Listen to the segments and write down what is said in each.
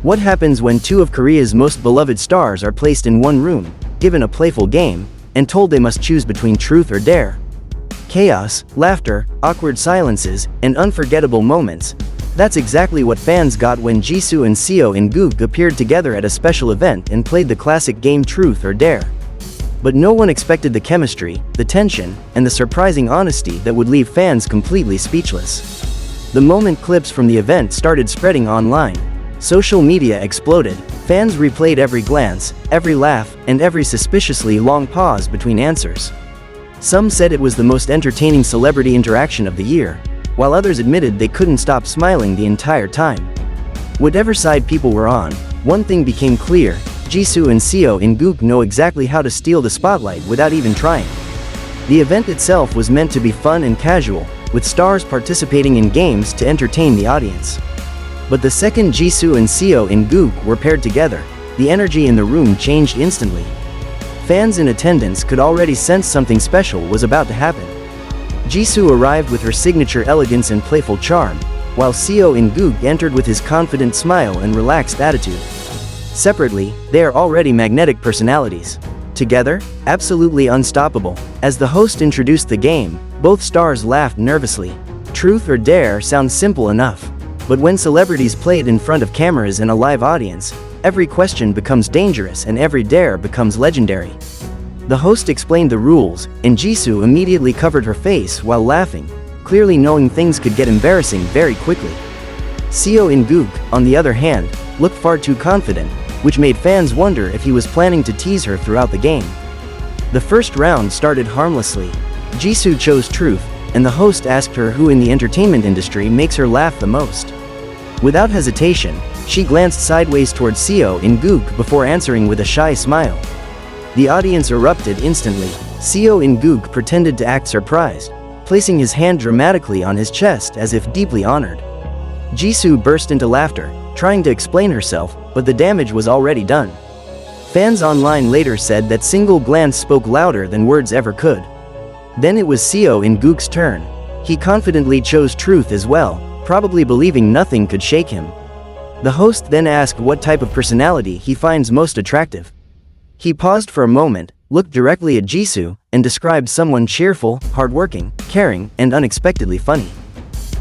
What happens when two of Korea's most beloved stars are placed in one room, given a playful game, and told they must choose between truth or dare? Chaos, laughter, awkward silences, and unforgettable moments. That's exactly what fans got when Jisoo and Seo in Gook appeared together at a special event and played the classic game Truth or Dare. But no one expected the chemistry, the tension, and the surprising honesty that would leave fans completely speechless. The moment clips from the event started spreading online. Social media exploded. Fans replayed every glance, every laugh, and every suspiciously long pause between answers. Some said it was the most entertaining celebrity interaction of the year, while others admitted they couldn't stop smiling the entire time. Whatever side people were on, one thing became clear: Jisoo and Seo in Gook know exactly how to steal the spotlight without even trying. The event itself was meant to be fun and casual, with stars participating in games to entertain the audience. But the second Jisoo and Seo in Gook were paired together, the energy in the room changed instantly. Fans in attendance could already sense something special was about to happen. Jisoo arrived with her signature elegance and playful charm, while Seo in Gook entered with his confident smile and relaxed attitude. Separately, they are already magnetic personalities. Together, absolutely unstoppable. As the host introduced the game, both stars laughed nervously. Truth or Dare sounds simple enough. But when celebrities played in front of cameras and a live audience, every question becomes dangerous and every dare becomes legendary. The host explained the rules, and Jisoo immediately covered her face while laughing, clearly knowing things could get embarrassing very quickly. Seo in Gook, on the other hand, looked far too confident, which made fans wonder if he was planning to tease her throughout the game. The first round started harmlessly. Jisoo chose truth, and the host asked her who in the entertainment industry makes her laugh the most. Without hesitation, she glanced sideways towards Seo in Gook before answering with a shy smile. The audience erupted instantly. Seo in Gook pretended to act surprised, placing his hand dramatically on his chest as if deeply honored. Jisoo burst into laughter, trying to explain herself, but the damage was already done. Fans online later said that single glance spoke louder than words ever could. Then it was Seo in Gook's turn. He confidently chose truth as well, probably believing nothing could shake him. The host then asked what type of personality he finds most attractive. He paused for a moment, looked directly at Jisoo, and described someone cheerful, hardworking, caring, and unexpectedly funny.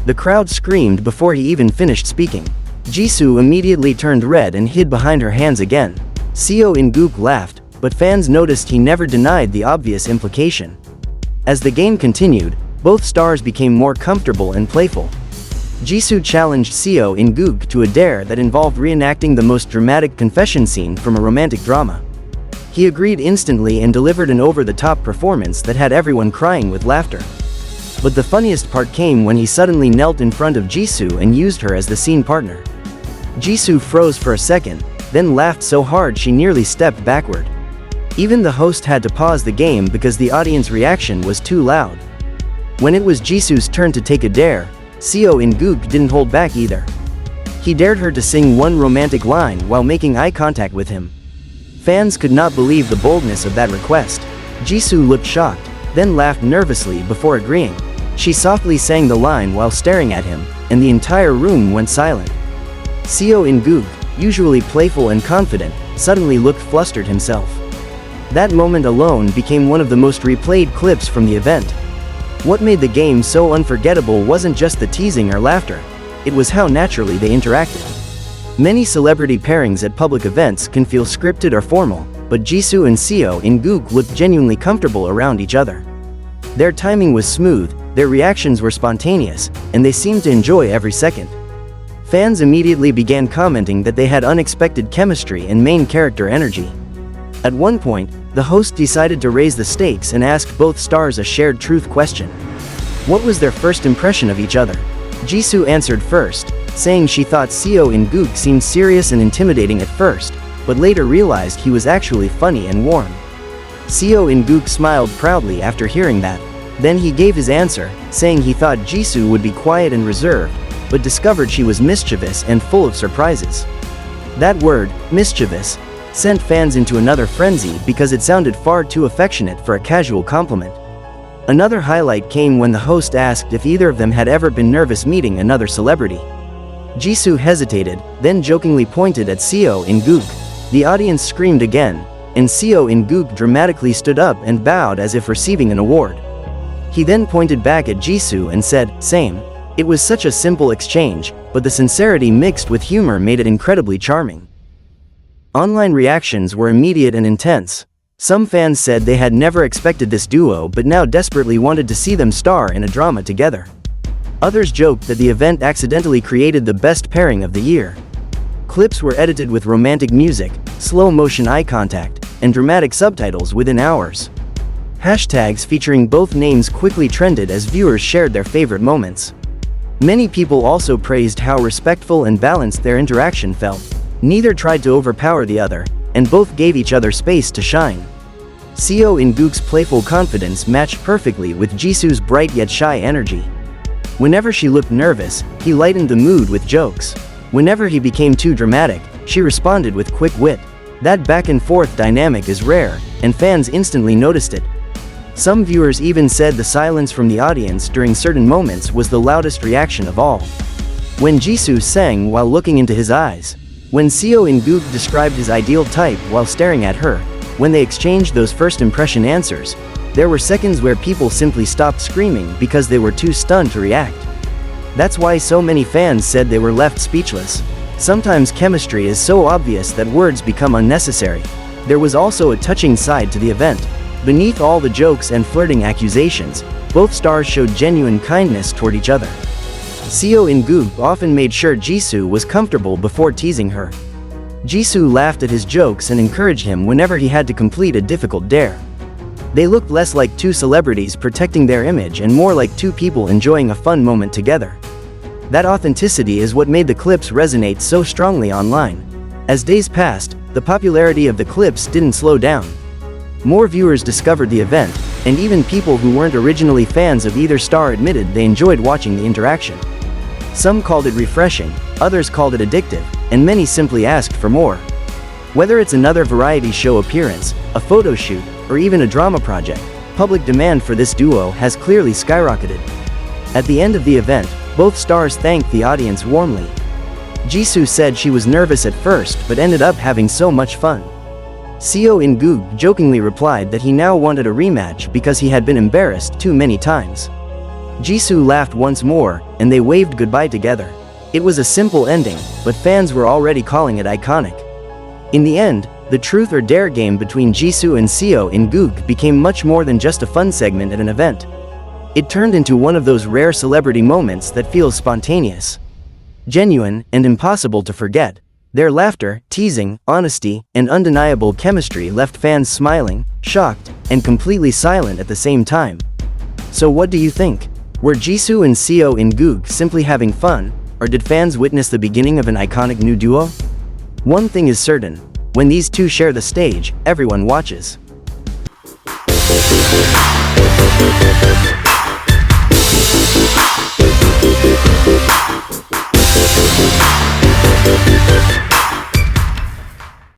The crowd screamed before he even finished speaking. Jisoo immediately turned red and hid behind her hands again. Seo in Gook laughed, but fans noticed he never denied the obvious implication. As the game continued, both stars became more comfortable and playful. Jisoo challenged Seo in Gook to a dare that involved reenacting the most dramatic confession scene from a romantic drama. He agreed instantly and delivered an over-the-top performance that had everyone crying with laughter. But the funniest part came when he suddenly knelt in front of Jisoo and used her as the scene partner. Jisoo froze for a second, then laughed so hard she nearly stepped backward. Even the host had to pause the game because the audience reaction was too loud. When it was Jisoo's turn to take a dare, Seo in Gook didn't hold back either. He dared her to sing one romantic line while making eye contact with him. Fans could not believe the boldness of that request. Jisoo looked shocked, then laughed nervously before agreeing. She softly sang the line while staring at him, and the entire room went silent. Seo in Gook, usually playful and confident, suddenly looked flustered himself. That moment alone became one of the most replayed clips from the event. What made the game so unforgettable wasn't just the teasing or laughter, it was how naturally they interacted. Many celebrity pairings at public events can feel scripted or formal, but Jisoo and Seo in Gook looked genuinely comfortable around each other. Their timing was smooth, their reactions were spontaneous, and they seemed to enjoy every second. Fans immediately began commenting that they had unexpected chemistry and main character energy. At one point, the host decided to raise the stakes and ask both stars a shared truth question. What was their first impression of each other? Jisoo answered first, saying she thought Seo in Gook seemed serious and intimidating at first, but later realized he was actually funny and warm. Seo in Gook smiled proudly after hearing that. Then he gave his answer, saying he thought Jisoo would be quiet and reserved, but discovered she was mischievous and full of surprises. That word, mischievous, sent fans into another frenzy because it sounded far too affectionate for a casual compliment. Another highlight came when the host asked if either of them had ever been nervous meeting another celebrity. Jisoo hesitated, then jokingly pointed at Seo in Gook. The audience screamed again, and Seo in Gook dramatically stood up and bowed as if receiving an award. He then pointed back at Jisoo and said, "Same." It was such a simple exchange, but the sincerity mixed with humor made it incredibly charming. Online reactions were immediate and intense. Some fans said they had never expected this duo but now desperately wanted to see them star in a drama together. Others joked that the event accidentally created the best pairing of the year. Clips were edited with romantic music, slow-motion eye contact, and dramatic subtitles within hours. Hashtags featuring both names quickly trended as viewers shared their favorite moments. Many people also praised how respectful and balanced their interaction felt. Neither tried to overpower the other, and both gave each other space to shine. Seo in Gook's playful confidence matched perfectly with Jisoo's bright yet shy energy. Whenever she looked nervous, he lightened the mood with jokes. Whenever he became too dramatic, she responded with quick wit. That back-and-forth dynamic is rare, and fans instantly noticed it. Some viewers even said the silence from the audience during certain moments was the loudest reaction of all. When Jisoo sang while looking into his eyes, when Seo in Gook described his ideal type while staring at her, when they exchanged those first impression answers, there were seconds where people simply stopped screaming because they were too stunned to react. That's why so many fans said they were left speechless. Sometimes chemistry is so obvious that words become unnecessary. There was also a touching side to the event. Beneath all the jokes and flirting accusations, both stars showed genuine kindness toward each other. Seo in Gook often made sure Jisoo was comfortable before teasing her. Jisoo laughed at his jokes and encouraged him whenever he had to complete a difficult dare. They looked less like two celebrities protecting their image and more like two people enjoying a fun moment together. That authenticity is what made the clips resonate so strongly online. As days passed, the popularity of the clips didn't slow down. More viewers discovered the event, and even people who weren't originally fans of either star admitted they enjoyed watching the interaction. Some called it refreshing, others called it addictive, and many simply asked for more. Whether it's another variety show appearance, a photo shoot, or even a drama project, public demand for this duo has clearly skyrocketed. At the end of the event, both stars thanked the audience warmly. Jisoo said she was nervous at first but ended up having so much fun. Seo in Gook jokingly replied that he now wanted a rematch because he had been embarrassed too many times. Jisoo laughed once more, and they waved goodbye together. It was a simple ending, but fans were already calling it iconic. In the end, the truth or dare game between Jisoo and Seo in Gook became much more than just a fun segment at an event. It turned into one of those rare celebrity moments that feels spontaneous, genuine, and impossible to forget. Their laughter, teasing, honesty, and undeniable chemistry left fans smiling, shocked, and completely silent at the same time. So what do you think? Were Jisoo and Seo in Gook simply having fun, or did fans witness the beginning of an iconic new duo? One thing is certain: when these two share the stage, everyone watches.